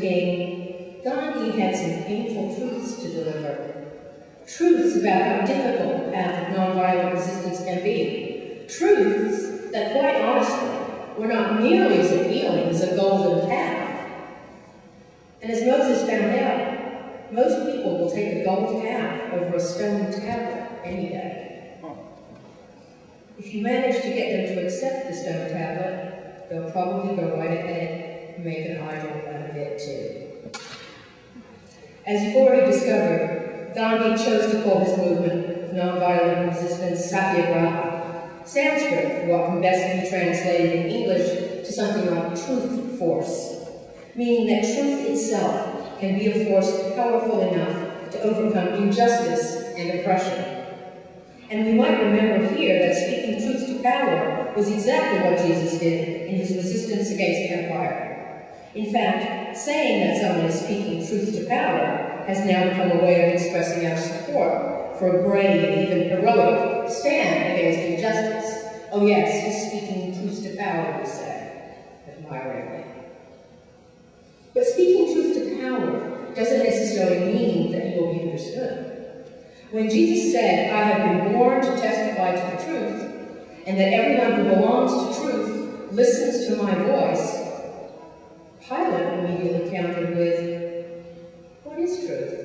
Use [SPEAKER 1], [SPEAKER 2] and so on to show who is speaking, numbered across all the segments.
[SPEAKER 1] king, Gandhi had some painful truths to deliver. Truths about how difficult the path of nonviolent resistance can be. Truths that, quite honestly, were not nearly as appealing as a golden calf. And as Moses found out, most people will take a gold calf over a stone tablet any day. If you manage to get them to accept the stone tablet, they'll probably go right ahead and make an idol out of it too. As you've already discovered, Gandhi chose to call his movement of nonviolent resistance Satyagraha, Sanskrit for what can best be translated in English to something like truth force, meaning that truth itself can be a force powerful enough to overcome injustice and oppression. And we might remember here that speaking truth to power was exactly what Jesus did in his resistance against empire. In fact, saying that someone is speaking truth to power has now become a way of expressing our support for a brave, even heroic stand against injustice. Oh yes, he's speaking truth to power, we say, admiringly. But speaking truth to power doesn't necessarily mean that he will be understood. When Jesus said, I have been born to testify to the truth, and that everyone who belongs to truth listens to my voice, Pilate immediately countered with, what is truth?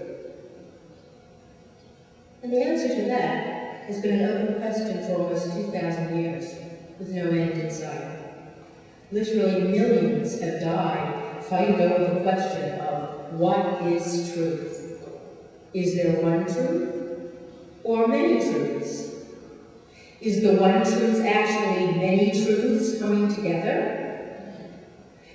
[SPEAKER 1] And the answer to that has been an open question for almost 2,000 years, with no end in sight. Literally millions have died fighting over the question of what is truth? Is there one truth? Or many truths? Is the one truth actually many truths coming together?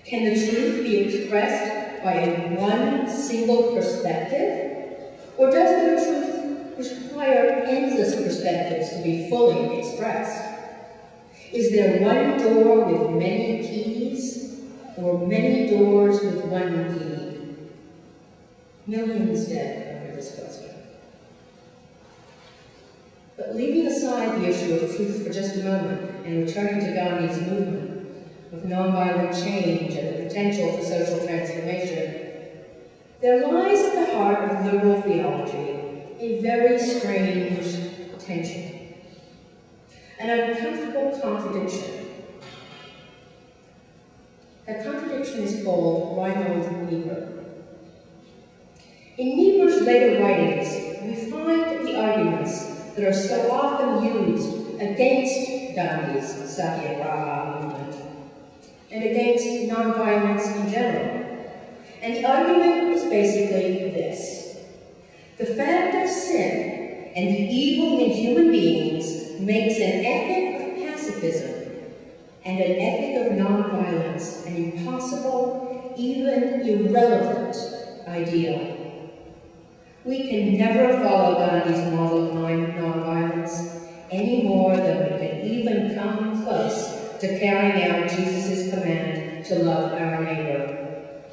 [SPEAKER 1] Can the truth be expressed by one single perspective? Or does the truth require endless perspectives to be fully expressed? Is there one door with many keys, or many doors with one key? Millions dead over this question. But leaving aside the issue of truth for just a moment and returning to Gandhi's movement of nonviolent change and the potential for social transformation, there lies at the heart of liberal theology a very strange tension, an uncomfortable contradiction. That contradiction is called Reinhold Niebuhr. In Niebuhr's later writings, we find the arguments that are so often used against Gandhi's Satyagraha movement and against nonviolence in general. And the argument is basically this. The fact of sin and the evil in human beings makes an ethic of pacifism and an ethic of nonviolence an impossible, even irrelevant ideal. We can never follow Gandhi's model of nonviolence any more than we can even come close to carrying out Jesus' command to love our neighbor.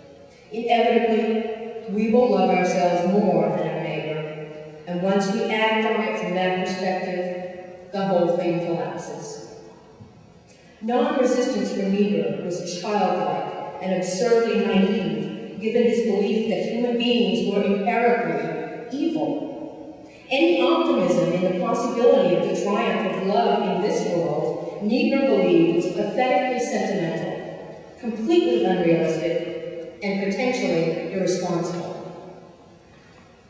[SPEAKER 1] Inevitably, we will love ourselves more than our neighbor, and once we act on it from that perspective, the whole thing collapses. Non-resistance for Niebuhr was childlike and absurdly naive, given his belief that human beings were inherently evil. Any optimism in the possibility of the triumph of love in this world, Niebuhr believed was pathetically sentimental, completely unrealistic, and potentially irresponsible.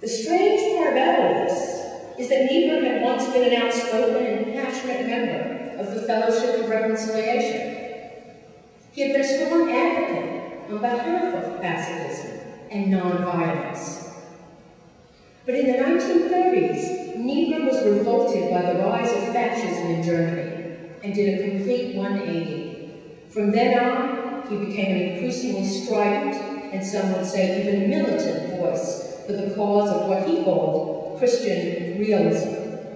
[SPEAKER 1] The strange part about all this is that Niebuhr had once been an outspoken and passionate member of the Fellowship of Reconciliation. He had been a strong advocate on behalf of pacifism and nonviolence. But in the 1930s, Niebuhr was revolted by the rise of fascism in Germany and did a complete 180. From then on, he became an increasingly strident, and some would say even militant voice for the cause of what he called Christian realism.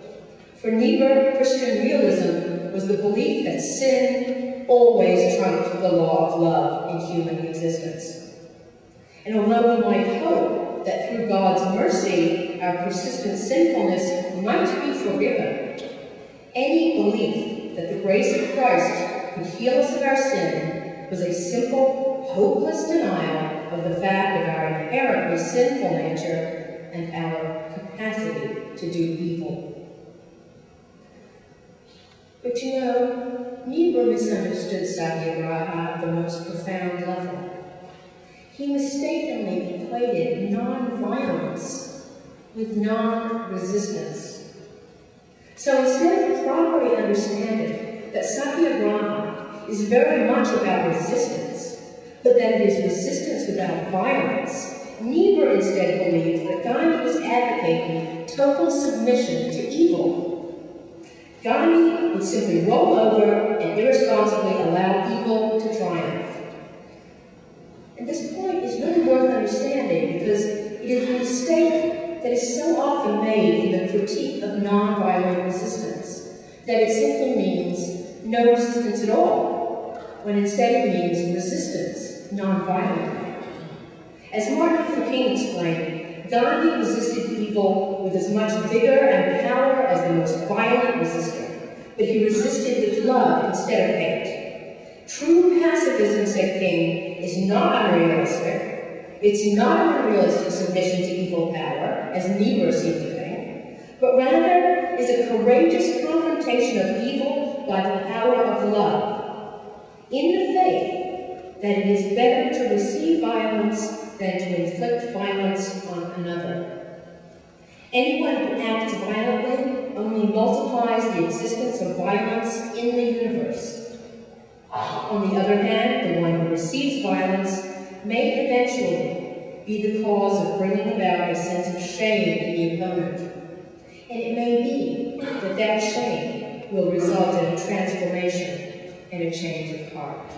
[SPEAKER 1] For Niebuhr, Christian realism was the belief that sin always trumped the law of love in human existence. And although we might hope that through God's mercy, our persistent sinfulness might be forgiven, any belief that the grace of Christ could heal us of our sin was a simple, hopeless denial of the fact of our inherently sinful nature and our capacity to do evil. But you know, Niebuhr misunderstood Satyagraha at the most profound level. He mistakenly equated non-violence with non-resistance. So instead of properly understanding that Satyagraha is very much about resistance, but that it is resistance without violence, Niebuhr instead believed that Gandhi was advocating total submission to evil. Gandhi would simply roll over and irresponsibly allow evil to triumph. And this point is really worth understanding because it is a mistake that is so often made in the critique of nonviolent resistance, that it simply means no resistance at all, when instead it means resistance nonviolently. As Martin Luther King explained, Gandhi resisted evil with as much vigor and power as the most violent resistor, but he resisted with love instead of hate. True pacifism, said King, is not unrealistic. It's not an unrealistic submission to evil power, as Niebuhr seemed to think, but rather is a courageous confrontation of evil by the power of love, in the faith that it is better to receive violence than to inflict violence on another. Anyone who acts violently only multiplies the existence of violence in the universe. On the other hand, the one who receives violence may eventually be the cause of bringing about a sense of shame in the opponent. And it may be that that shame will result in a transformation and a change of heart.